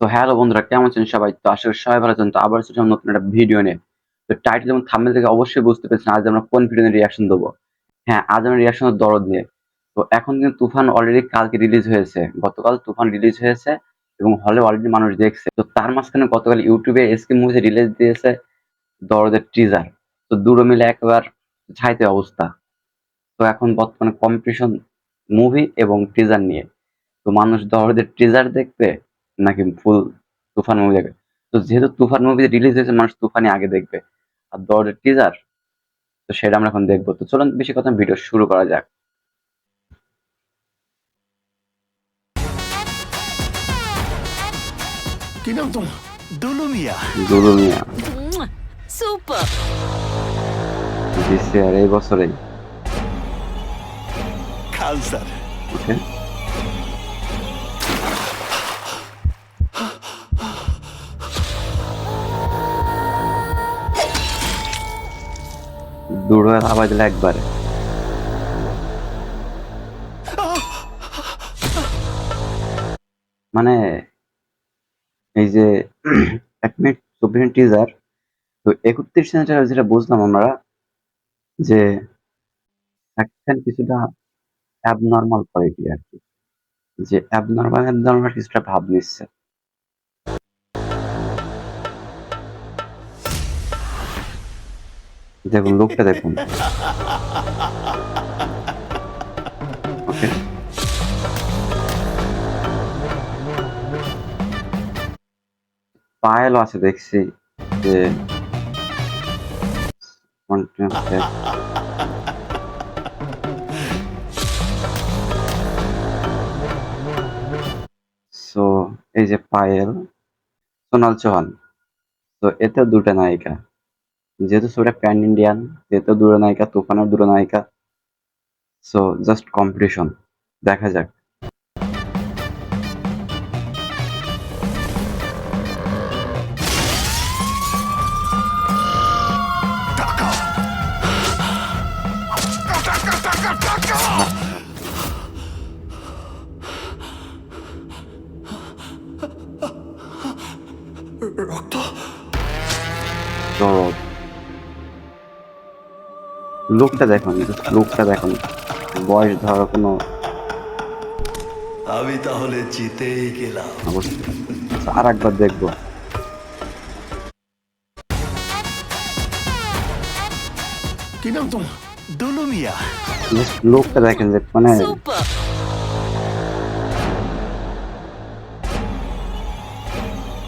তো হ্যালো বন্ধুরা, কেমন আছেন সবাই? তো আশা করি সবাই ভালো আছেন। তো আবার চলে আসলাম নতুন একটা ভিডিও নিয়ে। তো টাইটেল এবং থাম্বনেল থেকে অবশ্যই বুঝতে পেরেছেন আজ আমরা কোন ভিডিও নিয়ে রিয়াকশন দেবো। হ্যাঁ, আজ আমরা রিয়াকশন দেব দরদ নিয়ে। তো এখন কিন্তু তুফান অলরেডি কালকে রিলিজ হয়েছে, গতকাল তুফান রিলিজ হয়েছে এবং হলে অলরেডি মানুষ দেখছে। তো তার মাঝখানে গতকাল ইউটিউবে এসকে মুভিজ রিলিজ দিয়েছে দরদের টিজার। তো দুটো মিলে একবার ছাইতে অবস্থা। তো এখন বর্তমানে কম্পিটিশন মুভি এবং টিজার নিয়ে। তো মানুষ দরদের টিজার দেখবে নাকি ফুল তুফান মুভি দেখবে? তো যেহেতু তুফান মুভি রিলিজ হয়েছে, মানুষ তুফানই আগে দেখবে। আর দরদের টিজার, তো সেটা আমরা এখন দেখবো। তো চলুন বেশি কথা না, ভিডিও শুরু করা যাক। কি নাম তোমার? দুলু মিয়া। দুলু মিয়া সুপার। দিচ্ছে আর এই বছরেই। খান স্যার। ওকে, দুটো আবার দিলে একবারে। মানে এই যে 1 মিনিট 24 টিজার, তো 31 সেকেন্ড যেটা বুঝলাম আমরা, যে অ্যাকশন কিছুটা অ্যাবনর্মাল কোয়ালিটি আর কি, যে অ্যাবনর্মাল অ্যাবনর্মাল কিছুটা ভাব নিচ্ছে। দেখুন লোকটা দেখুন। ওকে, পায়েলও আছে দেখছি, যে কন্টিনিউয়াস। সো এই যে পায়েল, সোনাল চৌহান, তো এতে দুটো নায়িকা, যেহেতু ছবিটা প্যান ইন্ডিয়ান, এতে দুটো নায়িকা, তুফানের দুটো নায়িকা। সো জাস্ট কম্পিটিশন, দেখা যাক। টাকা টাকা টাকা টাকা। রক্ত। দরদ, লোকটা দেখুন, জাস্ট লোকটা দেখুন। বয়স ধরো কোনো আমি তাহলে জিতেই গেলাম। অবস্থা। আচ্ছা, আর একবার দেখবো। কি নাম তোমার? দুলু মিয়া। জাস্ট লোকটা দেখেন, যে মানে সুপার।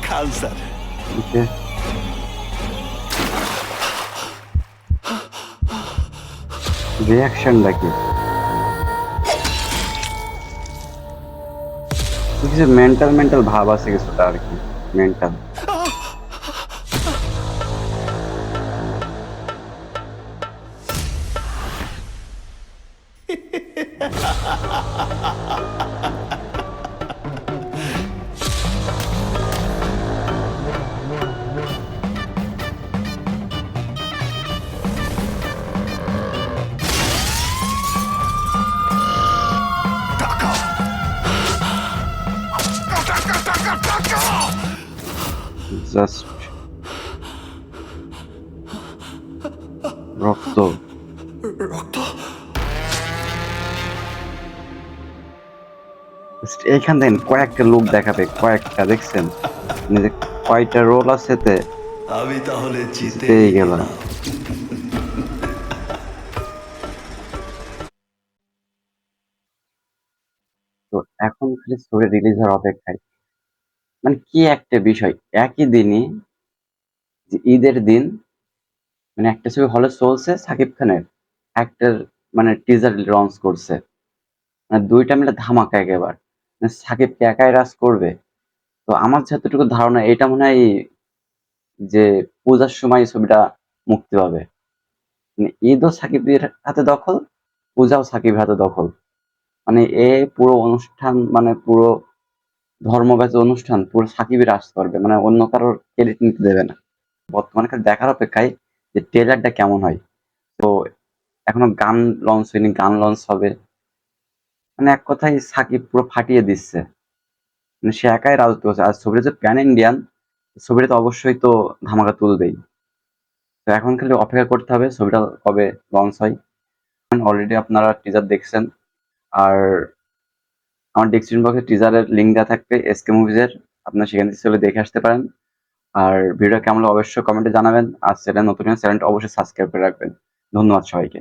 খান স্যার। ওকে, রিয়াকশনটা কি? কিছু মেন্টাল মেন্টাল ভাব আছে কিছুটা আর কি, মেন্টাল। টাকা টাকা টাকা টাকা। জাস্ট রক্ত। রক্ত। Just এইখান থেকে কয়েকটা লোক দেখাবে, কয়েকটা দেখছেন, মানে যে কয়টা রোল আছে এতে, আমি তাহলে জিতেই গেলাম। তো এখন খালি ছবি রিলিজ হওয়ার অপেক্ষায়। মানে কি একটা বিষয়, একই দিনই, যে ঈদের দিন, মানে একটা ছবি হলে চলছে সাকিব খানের, একটা মানে টিজার লঞ্চ করছে, মানে দুইটা মিলে ধামাকা একেবারে। মানে সাকিবকে একাই রাজ করবে। তো আমার যতটুকু ধারণা, এটা মনে হয় যে পূজার সময় এই ছবিটা মুক্তি পাবে। মানে ঈদও সাকিবের হাতে দখল, পূজাও সাকিবের হাতে দখল। মানে এ পুরো অনুষ্ঠান, মানে পুরো ধর্মব্যাচী অনুষ্ঠান পুরো সাকিবই রাজ করবে, মানে অন্য কারোর ক্রেডিট নিতে দেবে না। বর্তমানে খালি দেখার অপেক্ষায় যে ট্রেলারটা কেমন হয়। তো এখনো গান লঞ্চ হয়নি, গান লঞ্চ হবে। মানে এক কথায় সাকিব পুরো ফাটিয়ে দিচ্ছে। মানে সে একাই রাজত্ব করছে। আর ছবিটা যে প্যান ইন্ডিয়ান, ছবিটা তো অবশ্যই তো ধামাকা তুলবেই। তো এখন খালি অপেক্ষা করতে হবে ছবিটা কবে লঞ্চ হয়। অলরেডি আপনারা টিজার দেখছেন। আর আমার ডেসক্রিপশন বক্সে টিজারের লিঙ্ক দেওয়া থাকবে এসকে মুভিজের, আপনারা সেখান থেকে চলে দেখে আসতে পারেন। আর ভিডিও কেমন লাগলো অবশ্যই কমেন্টে জানাবেন। আর চ্যানেল নতুন হলে চ্যানেলটা অবশ্যই সাবস্ক্রাইব করে রাখবেন। ধন্যবাদ সবাইকে।